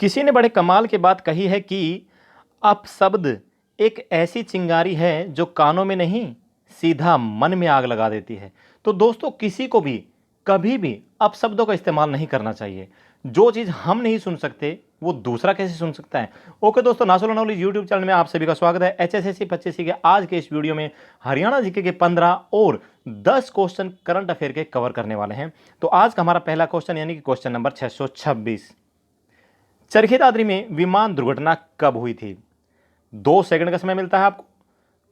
किसी ने बड़े कमाल की बात कही है कि अपशब्द एक ऐसी चिंगारी है जो कानों में नहीं सीधा मन में आग लगा देती है। तो दोस्तों किसी को भी कभी भी अपशब्दों का इस्तेमाल नहीं करना चाहिए। जो चीज़ हम नहीं सुन सकते वो दूसरा कैसे सुन सकता है। ओके दोस्तों, नासुल नॉलेज यूट्यूब चैनल में आप सभी का स्वागत है। एचएसएससी 25 के आज के इस वीडियो में हरियाणा जीके के 15 और 10 क्वेश्चन करंट अफेयर के कवर करने वाले हैं। तो आज का हमारा पहला क्वेश्चन यानी कि क्वेश्चन नंबर 626, चरखी दादरी में विमान दुर्घटना कब हुई थी? 2 सेकंड का समय मिलता है आपको।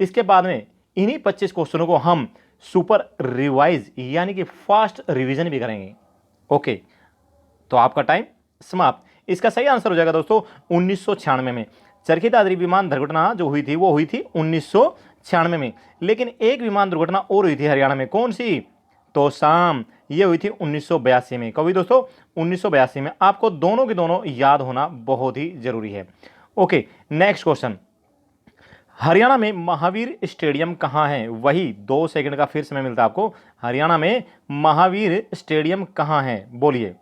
इसके बाद में इन्हीं 25 क्वेश्चनों को हम सुपर रिवाइज यानी कि फास्ट रिवीजन भी करेंगे। ओके, तो आपका टाइम समाप्त। इसका सही आंसर हो जाएगा दोस्तों 1996 में। चरखी दादरी विमान दुर्घटना जो हुई थी वो हुई थी 1996 में। लेकिन एक विमान दुर्घटना और हुई थी हरियाणा में, कौन सी? तो शाम, ये हुई थी 1982 में। कभी दोस्तों 1982 में। आपको दोनों के दोनों याद होना बहुत ही जरूरी है। ओके, नेक्स्ट क्वेश्चन, हरियाणा में महावीर स्टेडियम कहाँ है? वही 2 सेकंड का फिर समय मिलता है आपको। हरियाणा में महावीर स्टेडियम कहाँ है? बोलिए।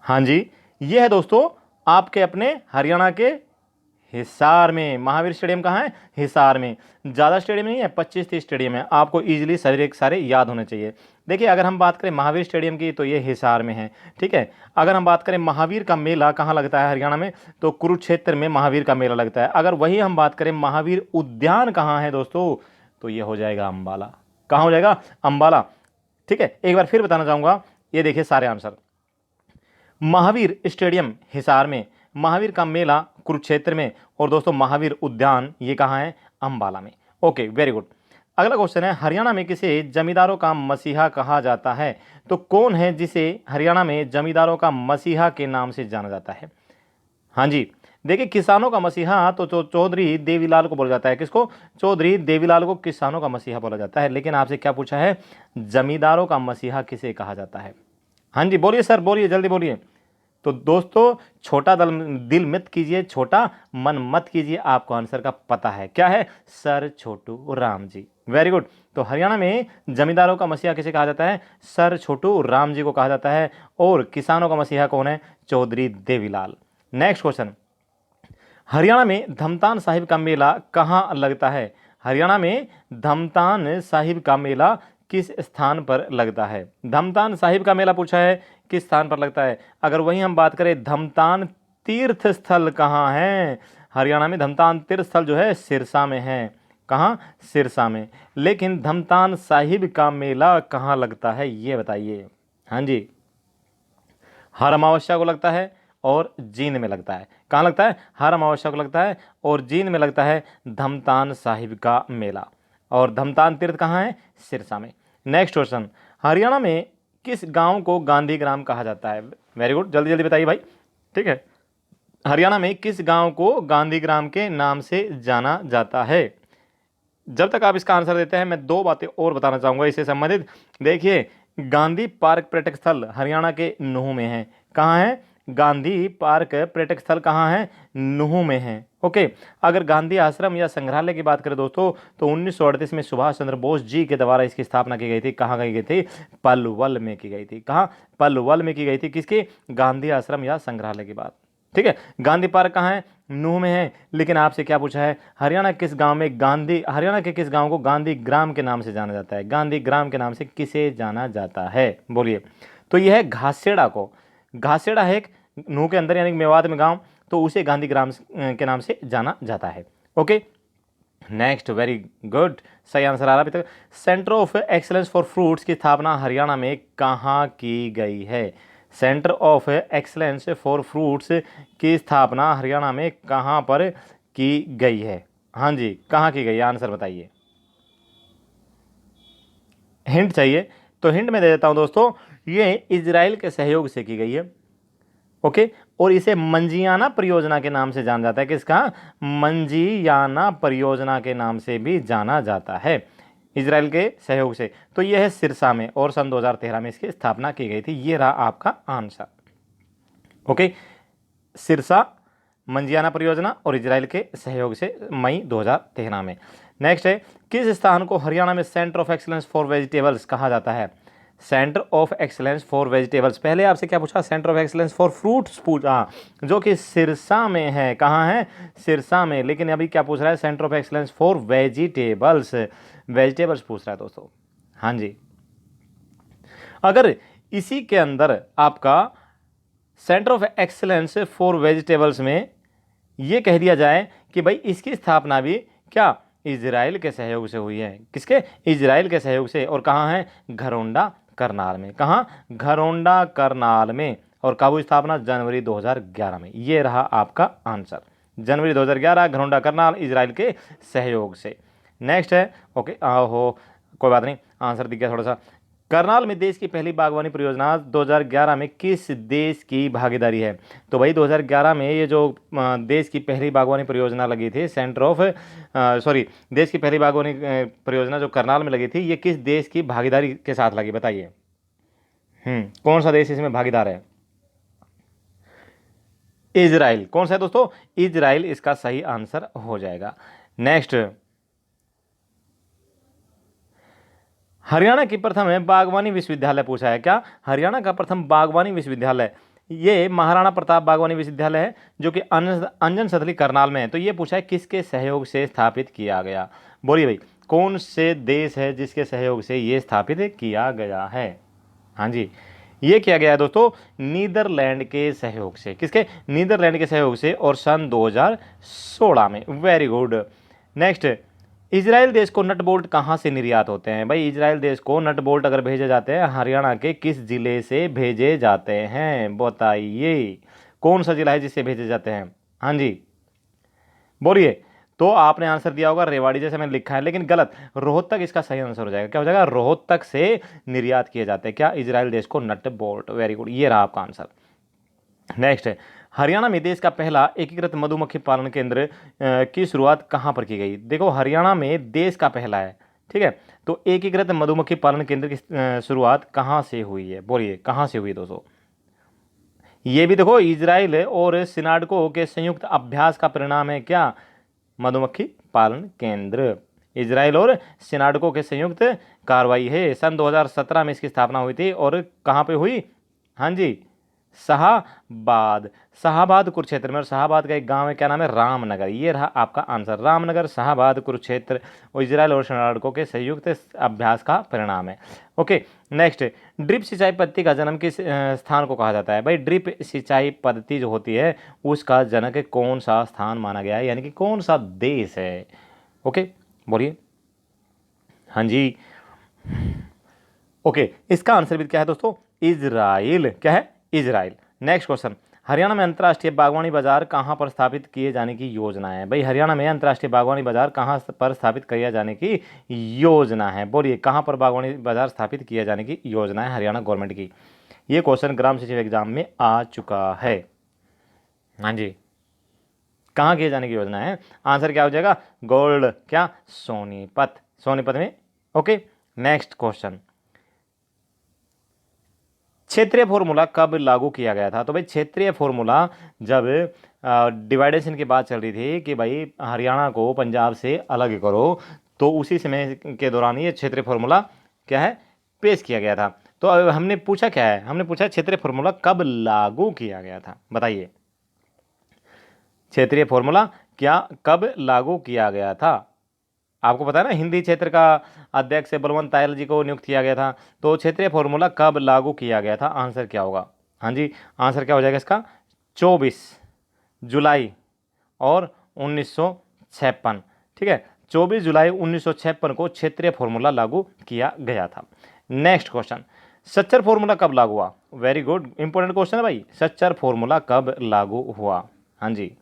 हाँ जी, ये है दोस्तों आपके अपने हरियाणा के हिसार में। महावीर स्टेडियम कहाँ है? हिसार में। ज़्यादा स्टेडियम नहीं है, 25-30 स्टेडियम है। आपको इजीली सारे याद होने चाहिए। देखिए, अगर हम बात करें महावीर स्टेडियम की तो ये हिसार में है, ठीक है। अगर हम बात करें महावीर का मेला कहाँ लगता है हरियाणा में, तो कुरुक्षेत्र में महावीर का मेला लगता है। अगर वही हम बात करें महावीर उद्यान कहाँ है दोस्तों, तो ये हो जाएगा अम्बाला। कहाँ हो जाएगा? अम्बाला, ठीक है। एक बार फिर बताना चाहूँगा, ये देखिए सारे आंसर। महावीर स्टेडियम हिसार में, महावीर का मेला कुरुक्षेत्र में, और दोस्तों महावीर उद्यान ये कहाँ है? अम्बाला में। Okay, very good. अगला क्वेश्चन है, हरियाणा में किसे जमींदारों का मसीहा कहा जाता है? तो कौन है जिसे हरियाणा में जमींदारों का मसीहा के नाम से जाना जाता है? हाँ जी, देखिए किसानों का मसीहा तो चौधरी देवीलाल को बोला जाता है। किसको? चौधरी देवीलाल को किसानों का मसीहा बोला जाता है। लेकिन आपसे क्या पूछा है, जमींदारों का मसीहा किसे कहा जाता है? हाँ जी, बोलिए सर, बोलिए, जल्दी बोलिए। तो दोस्तों छोटा दिल मत कीजिए, छोटा मन मत कीजिए, आपको आंसर का पता है। क्या है? Sir Chhotu Ram ji. Very good. तो हरियाणा में जमींदारों का मसीहा किसे कहा जाता है? सर छोटू राम जी को कहा जाता है। और किसानों का मसीहा कौन है? चौधरी देवीलाल। नेक्स्ट क्वेश्चन, हरियाणा में धमतान साहिब का मेला कहाँ लगता है? हरियाणा में धमतान साहिब का मेला किस स्थान पर लगता है? धमतान साहिब का मेला पूछा है, किस स्थान पर लगता है? अगर वहीं हम बात करें धमतान तीर्थ स्थल कहाँ है? हरियाणा में धमतान तीर्थ स्थल जो है सिरसा में है। कहाँ? सिरसा में। लेकिन धमतान साहिब का मेला कहाँ लगता है ये बताइए। हाँ जी, हर अमावस्या को लगता है और जींद में लगता है। कहाँ लगता है? हर अमावस्या को लगता है और जींद में लगता है धमतान साहिब का मेला। और धमतान तीर्थ कहाँ है? सिरसा में। नेक्स्ट क्वेश्चन, हरियाणा में किस गांव को गांधी ग्राम कहा जाता है? वेरी गुड, जल्दी जल्दी बताइए भाई, ठीक है। हरियाणा में किस गांव को गांधी ग्राम के नाम से जाना जाता है? जब तक आप इसका आंसर देते हैं मैं 2 बातें और बताना चाहूँगा इससे संबंधित। देखिए, गांधी पार्क पर्यटक स्थल हरियाणा के नूहू में है। कहाँ है? गांधी पार्क पर्यटक स्थल कहाँ है? नूहू में है। ओके, अगर गांधी आश्रम या संग्रहालय की बात करें दोस्तों, तो 1938 में सुभाष चंद्र बोस जी के द्वारा इसकी स्थापना की गई थी। कहाँ की गई थी? पलवल में की गई थी। कहाँ? पलवल में की गई थी। किसकी? गांधी आश्रम या संग्रहालय की बात, ठीक है। गांधी पार्क कहाँ है? नूह में है। लेकिन आपसे क्या पूछा है, हरियाणा किस गांव में गांधी, हरियाणा के किस गांव को गांधी ग्राम के नाम से जाना जाता है? गांधी ग्राम के नाम से किसे जाना जाता है? बोलिए। तो यह है घासेड़ा को। घासेड़ा है एक नूह के अंदर यानी मेवात में गांव, तो उसे गांधी ग्राम के नाम से जाना जाता है। ओके, नेक्स्ट, वेरी गुड, सही आंसर आ रहा अभी तक। Centre of excellence for fruits की स्थापना हरियाणा में कहाँ की गई है? Centre of excellence for fruits की स्थापना हरियाणा में कहाँ पर की गई है? हाँ जी, कहाँ की गई है? आंसर बताइए। हिंट चाहिए तो हिंट में दे देता हूँ दोस्तों, ये इजराइल के सहयोग से की गई है। ओके, और इसे मंजियाना परियोजना के नाम से जाना जाता है। किसका? मंजियाना परियोजना के नाम से भी जाना जाता है, इजराइल के सहयोग से। तो यह है सिरसा में और सन 2013 में इसकी स्थापना की गई थी। ये रहा आपका आंसर। ओके, सिरसा, मंजियाना परियोजना और इजराइल के सहयोग से मई 2013 में। नेक्स्ट है, किस स्थान को हरियाणा में centre of excellence for vegetables कहा जाता है? Centre of excellence for vegetables, पहले आपसे क्या पूछा, centre of excellence for fruits पूछा, जो कि सिरसा में है। कहाँ है, सिरसा में। लेकिन अभी क्या पूछ रहा है, centre of excellence for vegetables, vegetables पूछ रहा है दोस्तों। हाँ जी, अगर इसी के अंदर आपका centre of excellence for vegetables में ये कह दिया जाए कि भाई इसकी स्थापना भी क्या इजराइल के सहयोग से हुई है, किसके, इजराइल के सहयोग से, और कहाँ है, घरोंडा करनाल में। कहाँ, घरोंडा करनाल में। और कब हुई स्थापना, जनवरी 2011 में। ये रहा आपका आंसर, जनवरी 2011, घरोंडा करनाल, इजराइल के सहयोग से। नेक्स्ट है, ओके हो कोई बात नहीं, आंसर दिख गया थोड़ा सा। करनाल में देश की पहली बागवानी परियोजना 2011 में किस देश की भागीदारी है। तो भाई 2011 में ये जो देश की पहली बागवानी परियोजना लगी थी, सेंटर ऑफ देश की पहली बागवानी परियोजना जो करनाल में लगी थी, ये किस देश की भागीदारी के साथ लगी, बताइए। कौन सा देश इसमें भागीदार है, इजराइल। कौन सा है दोस्तों, इजराइल इसका सही आंसर हो जाएगा। नेक्स्ट, हरियाणा की प्रथम बागवानी विश्वविद्यालय पूछा है। क्या, हरियाणा का प्रथम बागवानी विश्वविद्यालय, ये महाराणा प्रताप बागवानी विश्वविद्यालय है, जो कि अंजन सथली करनाल में है। तो ये पूछा है किसके सहयोग से स्थापित किया गया, बोलिए भाई, कौन से देश है जिसके सहयोग से ये स्थापित किया गया है। हाँ जी, ये किया गया है दोस्तों नीदरलैंड के सहयोग से। किसके, नीदरलैंड के सहयोग से, और सन 2016 में। Very good. नेक्स्ट, इजराइल देश को नट बोल्ट कहाँ से निर्यात होते हैं। भाई इजराइल देश को नट बोल्ट अगर भेजे जाते हैं, हरियाणा के किस जिले से भेजे जाते हैं, बताइए। कौन सा जिला है जिससे भेजे जाते हैं, हाँ जी बोलिए। तो आपने आंसर दिया होगा रेवाड़ी, जैसे मैंने लिखा है, लेकिन गलत, रोहतक इसका सही आंसर हो जाएगा। क्या हो जाएगा, रोहतक से निर्यात किए जाते हैं क्या, इजराइल देश को नट बोल्ट। वेरी गुड, ये रहा आपका आंसर। नेक्स्ट है, हरियाणा में देश का पहला एकीकृत मधुमक्खी पालन केंद्र की शुरुआत कहाँ पर की गई। देखो हरियाणा में देश का पहला है, ठीक है, तो एकीकृत मधुमक्खी पालन केंद्र की शुरुआत कहाँ से हुई है, बोलिए कहाँ से हुई दोस्तों। ये भी देखो इजराइल और सिनाडको के संयुक्त अभ्यास का परिणाम है क्या, मधुमक्खी पालन केंद्र। इजराइल और सिनाडको के संयुक्त कार्रवाई है। सन 2017 में इसकी स्थापना हुई थी, और कहाँ पे हुई, हाँ जी शाहबाद, शाहबाद कुरुक्षेत्र में। और शाहबाद का एक गांव है, क्या नाम है, रामनगर। ये रहा आपका आंसर, रामनगर, शाहबाद, कुरुक्षेत्र, और इजराइल और सिनाडको के संयुक्त अभ्यास का परिणाम है। ओके नेक्स्ट, ड्रिप सिंचाई पद्धति का जन्म किस स्थान को कहा जाता है। भाई ड्रिप सिंचाई पद्धति जो होती है उसका जनक कौन सा स्थान माना गया है, यानी कि कौन सा देश है। ओके बोलिए, हाँ जी ओके, इसका आंसर भी क्या है दोस्तों, इजराइल। क्या है, इजराइल। नेक्स्ट क्वेश्चन, हरियाणा में अंतर्राष्ट्रीय बागवानी बाजार कहाँ पर स्थापित किए जाने की योजना है। भाई हरियाणा में अंतर्राष्ट्रीय बागवानी बाजार कहाँ पर स्थापित किया जाने की योजना है, बोलिए कहाँ पर बागवानी बाजार स्थापित किए जाने की योजना है हरियाणा गवर्नमेंट की। ये क्वेश्चन ग्राम सचिव एग्जाम में आ चुका है। हाँ जी, कहाँ किए जाने की योजना है, आंसर क्या हो जाएगा, गोल्ड, क्या, सोनीपत, सोनीपत में। ओके नेक्स्ट क्वेश्चन, क्षेत्रीय फॉर्मूला कब लागू किया गया था। तो भाई क्षेत्रीय फॉर्मूला जब डिवाइडेशन की बात चल रही थी कि भाई हरियाणा को पंजाब से अलग करो, तो उसी समय के दौरान ये क्षेत्रीय फॉर्मूला क्या है, पेश किया गया था। तो अब हमने पूछा क्या है, हमने पूछा क्षेत्रीय फॉर्मूला कब लागू किया गया था, बताइए। क्षेत्रीय फॉर्मूला क्या कब लागू किया गया था। आपको पता है ना, हिंदी क्षेत्र का अध्यक्ष बलवंत तायल जी को नियुक्त किया गया था। तो क्षेत्रीय फॉर्मूला कब लागू किया गया था, आंसर क्या होगा। हाँ जी, आंसर क्या हो जाएगा इसका, 24 जुलाई और 1956। ठीक है, 24 जुलाई 1956 को क्षेत्रीय फॉर्मूला लागू किया गया था। नेक्स्ट क्वेश्चन, सच्चर फॉर्मूला कब लागू हुआ। वेरी गुड, इंपॉर्टेंट क्वेश्चन है भाई, सच्चर फॉर्मूला कब लागू हुआ। हाँ जी,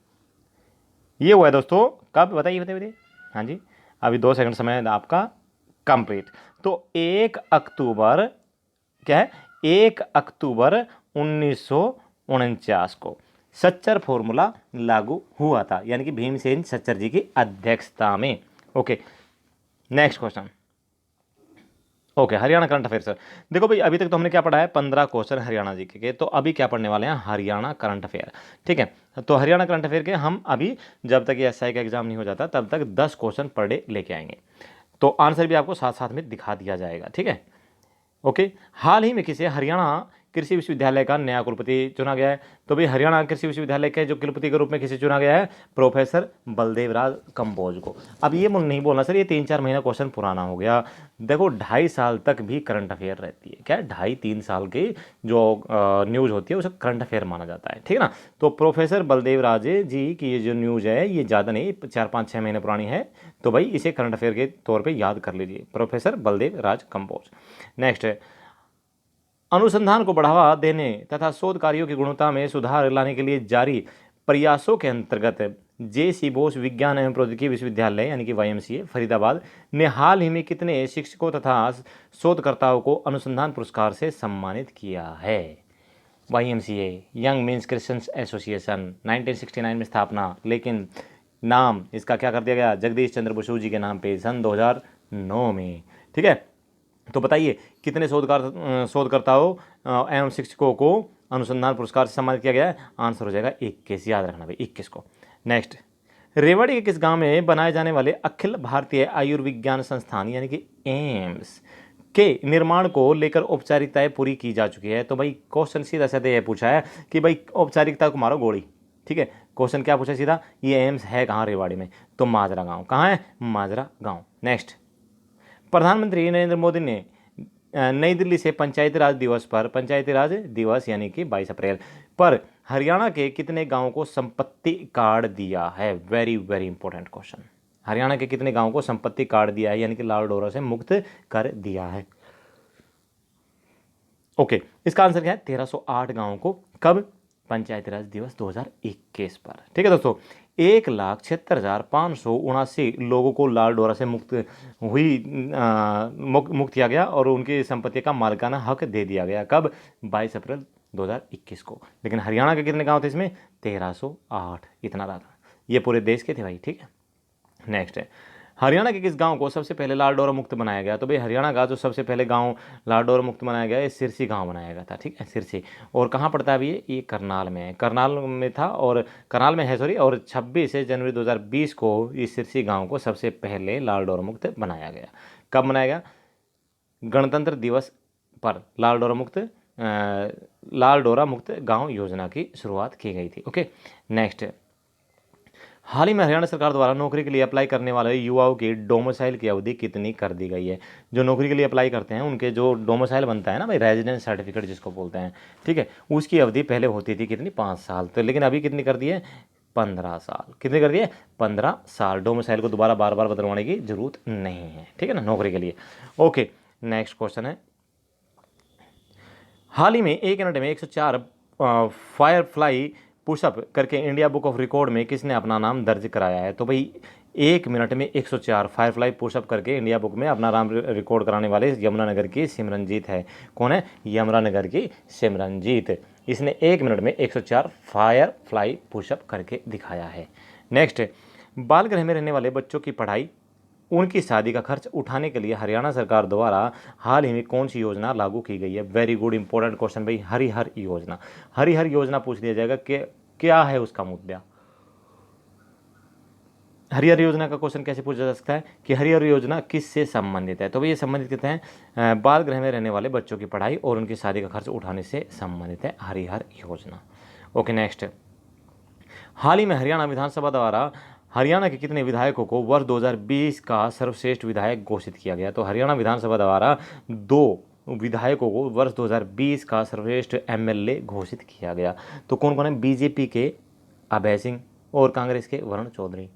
ये हुआ है दोस्तों कब, बताइए बताइए बताइए। हाँ जी, अभी 2 सेकंड समय है आपका कंप्लीट। तो 1 अक्टूबर, क्या है, 1 अक्टूबर 1949 को सच्चर फॉर्मूला लागू हुआ था, यानी कि भीमसेन सच्चर जी की अध्यक्षता में। Okay next question, okay Haryana current affair sir. देखो भाई अभी तक तो हमने क्या पढ़ा है, 15 क्वेश्चन हरियाणा जी के, तो अभी क्या पढ़ने वाले हैं, हरियाणा करंट अफेयर। ठीक है, तो हरियाणा करंट अफेयर के हम अभी जब तक ये एसआई का एग्जाम नहीं हो जाता तब तक 10 क्वेश्चन पर डे लेके आएंगे, तो आंसर भी आपको साथ साथ में दिखा दिया जाएगा। ठीक है, ओके, हाल ही में किसे हरियाणा कृषि विश्वविद्यालय का नया कुलपति चुना गया है? तो भाई हरियाणा कृषि विश्वविद्यालय के जो कुलपति के रूप में किसे चुना गया है? प्रोफेसर बलदेव राज कंबोज को। अब ये नहीं बोलना सर ये 3-4 महीना क्वेश्चन पुराना हो गया। देखो 2.5 साल तक भी करंट अफेयर रहती है, क्या 2.5-3 साल की जो न्यूज़ होती है उसे करंट अफेयर माना जाता है, ठीक है ना। तो प्रोफेसर बलदेव राज जी की ये जो न्यूज़ है ये ज़्यादा नहीं 4-5-6 महीने पुरानी है, तो भाई इसे करंट अफेयर के तौर पर याद कर लीजिए, प्रोफेसर बलदेव राज कंबोज। नेक्स्ट है, अनुसंधान को बढ़ावा देने तथा शोध कार्यों की गुणवत्ता में सुधार लाने के लिए जारी प्रयासों के अंतर्गत जे.सी. बोस विज्ञान एवं प्रौद्योगिकी विश्वविद्यालय यानी कि वाईएमसीए फरीदाबाद ने हाल ही में कितने शिक्षकों तथा शोधकर्ताओं को अनुसंधान पुरस्कार से सम्मानित किया है? YMCA young mains Christians association 1969 में स्थापना, लेकिन नाम इसका क्या कर दिया गया? जगदीश चंद्र बसु जी के नाम पे सन 2009 में, ठीक है। तो बताइए कितने शोधकर्ताओं एवं शिक्षकों को अनुसंधान पुरस्कार से सम्मानित किया गया है? आंसर हो जाएगा 21, याद रखना भाई 21 को। नेक्स्ट, रेवाड़ी के किस गांव में बनाए जाने वाले अखिल भारतीय आयुर्विज्ञान संस्थान यानी कि एम्स के निर्माण को लेकर औपचारिकताएं पूरी की जा चुकी है? तो भाई क्वेश्चन सीधा सीधा ये पूछा है कि भाई औपचारिकता को मारो गोली, ठीक है। क्वेश्चन क्या पूछा सीधा, ये एम्स है कहाँ? रेवाड़ी में। तो माजरा गाँव, कहाँ है? माजरा गाँव। नेक्स्ट, प्रधानमंत्री नरेंद्र मोदी ने नई दिल्ली से पंचायती राज दिवस पर, पंचायती राज दिवस यानी कि 22 अप्रैल पर हरियाणा के कितने गांवों को संपत्ति कार्ड दिया है? Very very important question. Haryana के कितने गांवों को संपत्ति कार्ड दिया है यानी कि लाल डोरा से मुक्त कर दिया है? ओके, इसका आंसर क्या है? 1308 गांवों को। कब? पंचायती राज दिवस 2021 पर, ठीक है दोस्तों। 1,76,579 लोगों को लाल डोरा से मुक्त किया गया और उनकी संपत्ति का मालिकाना हक दे दिया गया। कब? 22 अप्रैल 2021 को। लेकिन हरियाणा के कितने गांव थे इसमें? 1308, इतना रहा था। ये पूरे देश के थे भाई, ठीक है। नेक्स्ट है, हरियाणा के किस गांव को सबसे पहले लाल डोरा मुक्त बनाया गया? तो भाई हरियाणा का जो सबसे पहले गांव लाल डोरा मुक्त बनाया गया ये सिरसी गांव बनाया गया था, ठीक है, सिरसी। और कहाँ पड़ता है अभी ये करनाल में है, करनाल में था और करनाल में है सॉरी। और 26 जनवरी 2020 को इस सिरसी गांव को सबसे पहले लाल डोरा मुक्त बनाया गया। कब बनाया गया? गणतंत्र दिवस पर लाल डोरा मुक्त गाँव योजना की शुरुआत की गई थी। ओके, नेक्स्ट, हाल ही में हरियाणा सरकार द्वारा नौकरी के लिए अप्लाई करने वाले युवाओं की डोमिसाइल की अवधि कितनी कर दी गई है? जो नौकरी के लिए अप्लाई करते हैं उनके जो डोमिसाइल बनता है ना भाई, रेजिडेंस सर्टिफिकेट जिसको बोलते हैं, ठीक है, उसकी अवधि पहले होती थी कितनी? 5 साल। तो लेकिन अभी कितनी कर दी है? 15 साल। कितनी कर दी है? 15 साल। डोमिसाइल को दोबारा बार बार बदलवाने की जरूरत नहीं है, ठीक है ना, नौकरी के लिए। ओके, नेक्स्ट क्वेश्चन है, हाल ही में 1 मिनट में 104 फायरफ्लाई पुशअप करके इंडिया बुक ऑफ रिकॉर्ड में किसने अपना नाम दर्ज कराया है? तो भाई 1 मिनट में 104 फायरफ्लाई पुशअप करके इंडिया बुक में अपना नाम रिकॉर्ड कराने वाले यमुनानगर की सिमरनजीत है। कौन है? यमुनानगर की सिमरनजीत। इसने 1 मिनट में 104 फायरफ्लाई पुशअप करके दिखाया है। नेक्स्ट, बाल गृह में रहने वाले बच्चों की पढ़ाई, उनकी शादी का खर्च उठाने के लिए हरियाणा सरकार द्वारा हाल ही में कौन सी योजना लागू की गई है? वेरी गुड इंपॉर्टेंट क्वेश्चन भाई, हरिहर योजना। हरिहर योजना पूछ लिया जाएगा कि क्या है उसका मुद्दा। हरिहर योजना का क्वेश्चन कैसे पूछा जा सकता है कि हरिहर योजना किससे संबंधित है? तो भाई ये संबंधित कहते हैं बाल गृह में रहने वाले बच्चों की पढ़ाई और उनकी शादी का खर्च उठाने से संबंधित है हरिहर योजना। ओके, नेक्स्ट, हाल ही में हरियाणा विधानसभा द्वारा हरियाणा के कितने विधायकों को वर्ष 2020 का सर्वश्रेष्ठ विधायक घोषित किया गया? तो हरियाणा विधानसभा द्वारा 2 विधायकों को वर्ष 2020 का सर्वश्रेष्ठ एमएलए घोषित किया गया। तो कौन कौन है? बीजेपी के अभय सिंह और कांग्रेस के वरुण चौधरी।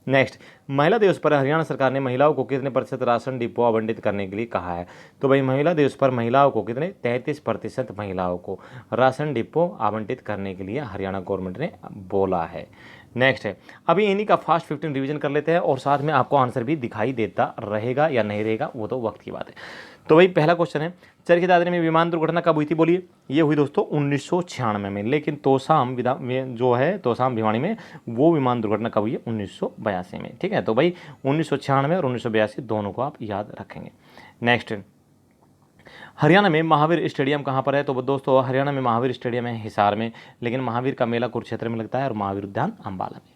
नेक्स्ट, महिला दिवस पर हरियाणा सरकार ने महिलाओं को कितने प्रतिशत राशन डिपो आवंटित करने के लिए कहा है? तो भाई महिला दिवस पर महिलाओं को कितने? 33% महिलाओं को राशन डिपो आवंटित करने के लिए हरियाणा गवर्नमेंट ने बोला है। नेक्स्ट है, अभी इन्हीं का फास्ट 15 रिवीजन कर लेते हैं और साथ में आपको आंसर भी दिखाई देता रहेगा या नहीं रहेगा वो तो वक्त की बात है। तो भाई पहला क्वेश्चन है, चरखी दादरी में विमान दुर्घटना कब हुई थी? बोलिए। ये हुई दोस्तों 1996 में, लेकिन तोसाम जो है तोसाम भिवानी में वो विमान दुर्घटना कब हुई है? 1982 में, ठीक है। तो भाई 1996 और 1982 दोनों को आप याद रखेंगे। नेक्स्ट, हरियाणा में महावीर स्टेडियम कहाँ पर है? तो दोस्तों हरियाणा में महावीर स्टेडियम है हिसार में, लेकिन महावीर का मेला कुरुक्षेत्र में लगता है और महावीर उद्यान अम्बाला में।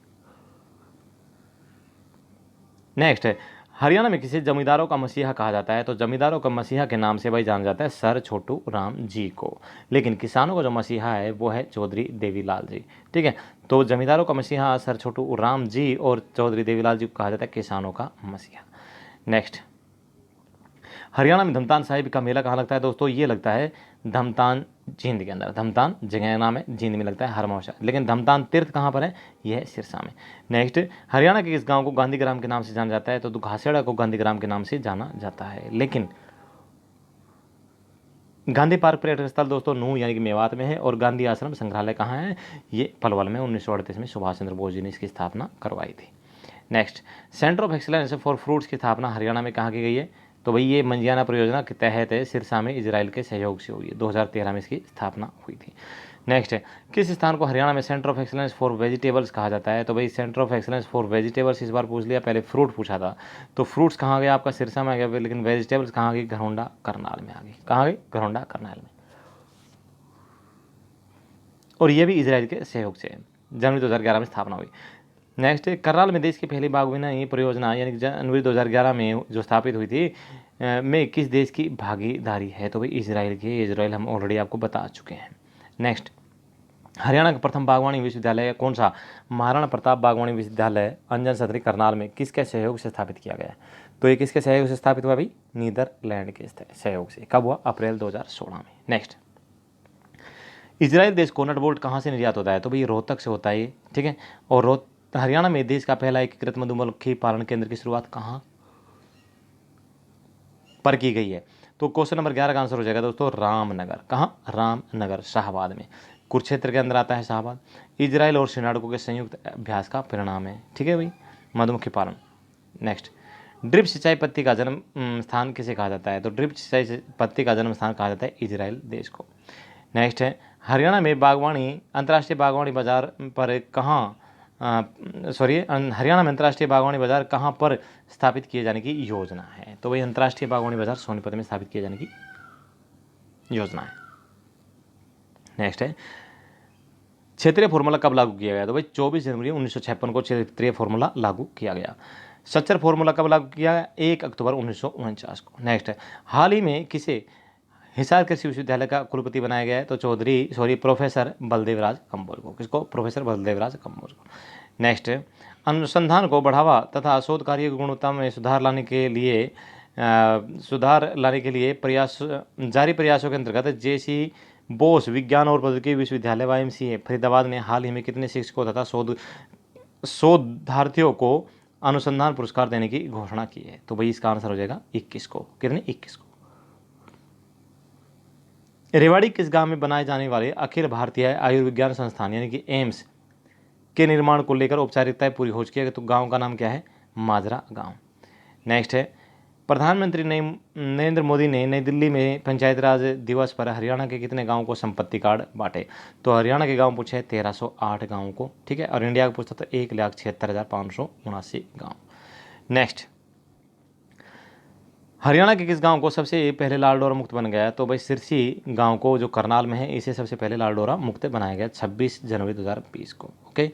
नेक्स्ट है, हरियाणा में किसी जमींदारों का मसीहा कहा जाता है? तो जमींदारों का मसीहा के नाम से भाई जाना जाता है सर छोटू राम जी को, लेकिन किसानों का जो मसीहा है वो है चौधरी देवीलाल जी। ठीक है, तो जमींदारों का मसीहा सर छोटू राम जी और चौधरी देवीलाल जी को कहा जाता है किसानों का मसीहा। नेक्स्ट, हरियाणा में धमतान साहिब का मेला कहाँ लगता है? दोस्तों ये लगता है धमतान जींद के अंदर। धमतान जगह नाम है, जींद में लगता है हर मौसा, लेकिन धमतान तीर्थ कहाँ पर है? यह है सिरसा में। नेक्स्ट, हरियाणा के किस गांव को गांधीग्राम के नाम से जाना जाता है? तो घासेड़ा को गांधीग्राम के नाम से जाना जाता है। लेकिन गांधी पार्क पर्यटक स्थल दोस्तों नूंह यानी कि मेवात में है, और गांधी आश्रम संग्रहालय कहाँ है? ये पलवल में 1938 में सुभाष चंद्र बोस जी ने इसकी स्थापना करवाई थी। Next, centre of excellence for fruits की स्थापना हरियाणा में कहाँ की गई है? तो भाई ये मंजियाना परियोजना के तहत सिरसा में इजराइल के सहयोग से हुई है। 2013 में इसकी स्थापना हुई थी। नेक्स्ट है, किस स्थान को हरियाणा में centre of excellence for vegetables कहा जाता है? तो भाई centre of excellence for vegetables इस बार पूछ लिया, पहले फ्रूट पूछा था। तो फ्रूट्स कहाँ गया आपका? सिरसा में आ गया, लेकिन वेजिटेबल्स कहाँ गई? घरौंडा करनाल में आ गई। कहाँ गई? घरौंडा करनाल में। और ये भी इजराइल के सहयोग से जनवरी 2011 में स्थापना हुई। नेक्स्ट, करनाल में देश की पहली बागवानी परियोजना यानी कि जनवरी 2011 में जो स्थापित हुई थी में किस देश की भागीदारी है? तो भाई इजराइल की। इजराइल हम ऑलरेडी आपको बता चुके हैं। नेक्स्ट, हरियाणा का प्रथम बागवानी विश्वविद्यालय कौन सा? महाराणा प्रताप बागवानी विश्वविद्यालय अंजन सदरी करनाल में किसके सहयोग से स्थापित किया गया है? तो ये किसके सहयोग से स्थापित हुआ भाई? नीदरलैंड के सहयोग से। कब हुआ? अप्रैल 2016 में। नेक्स्ट, इजराइल देश को नट बोल्ट कहाँ से निर्यात होता है? तो भाई रोहतक से होता है ये। ठीक है, और हरियाणा में देश का पहला एकीकृत मधुमक्खी पालन केंद्र की शुरुआत कहाँ पर की गई है? तो क्वेश्चन नंबर 11 का आंसर हो जाएगा दोस्तों रामनगर। कहाँ? रामनगर, शाहबाद में। कुरुक्षेत्र के अंदर आता है शाहबाद। इजराइल और सिनाडको के संयुक्त अभ्यास का परिणाम है। ठीक है भाई, मधुमक्खी पालन। नेक्स्ट, ड्रिप सिंचाई पत्ती का जन्म स्थान किसे कहा जाता है? तो ड्रिप सिंचाई पत्ती का जन्म स्थान कहा जाता है इजराइल देश को। नेक्स्ट है, हरियाणा में बागवानी अंतर्राष्ट्रीय बागवानी बाजार पर कहाँ हरियाणा में अंतर्राष्ट्रीय बागवानी बाजार कहाँ पर स्थापित किए जाने की योजना है? तो वही अंतर्राष्ट्रीय बागवानी बाजार सोनीपत में स्थापित किए जाने की योजना है। नेक्स्ट है, क्षेत्रीय फॉर्मूला कब लागू किया गया? तो भाई 24 जनवरी 1956 को क्षेत्रीय फॉर्मूला लागू किया गया। सच्चर फॉर्मूला कब लागू किया गया? 1 अक्टूबर 1949 को। नेक्स्ट है, हाल ही में किसे हिसार कृषि विश्वविद्यालय का कुलपति बनाया गया है? तो प्रोफेसर बलदेवराज कंबोज को। किसको? प्रोफेसर बलदेवराज कंबोज को। नेक्स्ट, अनुसंधान को बढ़ावा तथा शोध कार्य की गुणवत्ता में सुधार लाने के लिए जारी प्रयासों के अंतर्गत जेसी बोस विज्ञान और प्रौद्योगिकी विश्वविद्यालय YMCA फरीदाबाद ने हाल ही में कितने शिक्षकों तथा शोधार्थियों को अनुसंधान पुरस्कार देने की घोषणा की है? तो भाई इसका आंसर हो जाएगा 21 को। कितने? 21 को। रेवाड़ी किस गांव में बनाए जाने वाले अखिल भारतीय आयुर्विज्ञान संस्थान यानी कि एम्स के निर्माण को लेकर औपचारिकताएं पूरी हो चुकी है? तो गांव का नाम क्या है? माजरा गांव। नेक्स्ट है, प्रधानमंत्री नरेंद्र मोदी ने नई दिल्ली में पंचायत राज दिवस पर हरियाणा के कितने गांवों को संपत्ति कार्ड बांटे? तो हरियाणा के गांव पूछे 1308 गांवों को। ठीक है, और इंडिया का पूछता तो 1,76,579 गांव। नेक्स्ट, हरियाणा के किस गांव को सबसे पहले लाल डोरा मुक्त बन गया? तो भाई सिरसी गांव को, जो करनाल में है, इसे सबसे पहले लाल डोरा मुक्त बनाया गया 26 जनवरी 2020 को। ओके,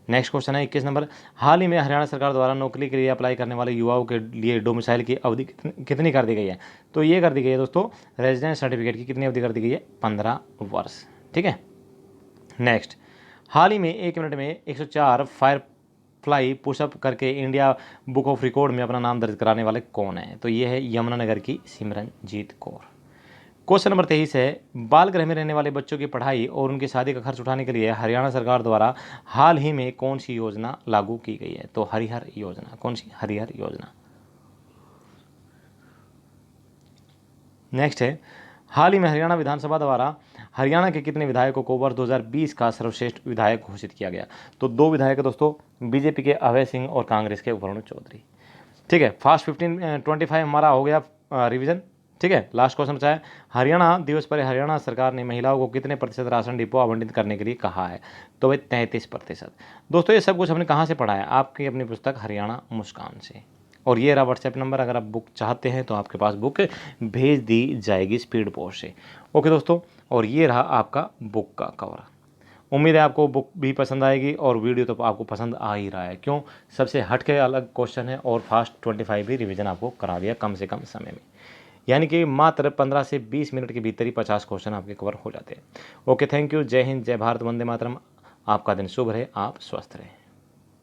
नेक्स्ट क्वेश्चन है 21 नंबर, हाल ही में हरियाणा सरकार द्वारा नौकरी के लिए अप्लाई करने वाले युवाओं के लिए डोमिसाइल की अवधि कितनी कर दी गई है? तो ये कर दी गई है दोस्तों, रेजिडेंस सर्टिफिकेट की कितनी अवधि कर दी गई है? 15 वर्ष। ठीक है, नेक्स्ट, हाल ही में 1 मिनट में 104 फायर फ्लाई पुशअप करके इंडिया बुक ऑफ रिकॉर्ड में अपना नाम दर्ज कराने वाले कौन है? तो ये है यमुनानगर की सिमरनजीत कौर। क्वेश्चन नंबर 23 है, बाल गृह में रहने वाले बच्चों की पढ़ाई और उनकी शादी का खर्च उठाने के लिए हरियाणा सरकार द्वारा हाल ही में कौन सी योजना लागू की गई है? तो हरिहर योजना। कौन सी? हरिहर योजना। नेक्स्ट है, हाल ही में हरियाणा विधानसभा द्वारा हरियाणा के कितने विधायकों को वर्ष 2020 का सर्वश्रेष्ठ विधायक घोषित किया गया? तो 2 विधायक दोस्तों, बीजेपी के अभय सिंह और कांग्रेस के वरुण चौधरी। ठीक है, फास्ट 15-25 हमारा हो गया रिवीजन। ठीक है, लास्ट क्वेश्चन बचा है, हरियाणा दिवस पर हरियाणा सरकार ने महिलाओं को कितने प्रतिशत राशन डिपो आवंटित करने के लिए कहा है? तो भाई 33%। दोस्तों ये सब कुछ हमने कहाँ से पढ़ा है? आपकी अपनी पुस्तक हरियाणा मुस्कान से। और ये रहा व्हाट्सएप नंबर, अगर आप बुक चाहते हैं तो आपके पास बुक भेज दी जाएगी स्पीड पोस्ट से। ओके दोस्तों, और ये रहा आपका बुक का कवर। उम्मीद है आपको बुक भी पसंद आएगी और वीडियो तो आपको पसंद आ ही रहा है। क्यों? सबसे हटके अलग क्वेश्चन है और फास्ट 25 भी रिवीजन आपको करा दिया कम से कम समय में, यानी कि मात्र 15 से 20 मिनट के भीतर ही 50 क्वेश्चन आपके कवर हो जाते हैं। Okay, thank you. जय हिंद, जय भारत, वंदे मातरम। आपका दिन शुभ रहे, आप स्वस्थ रहें।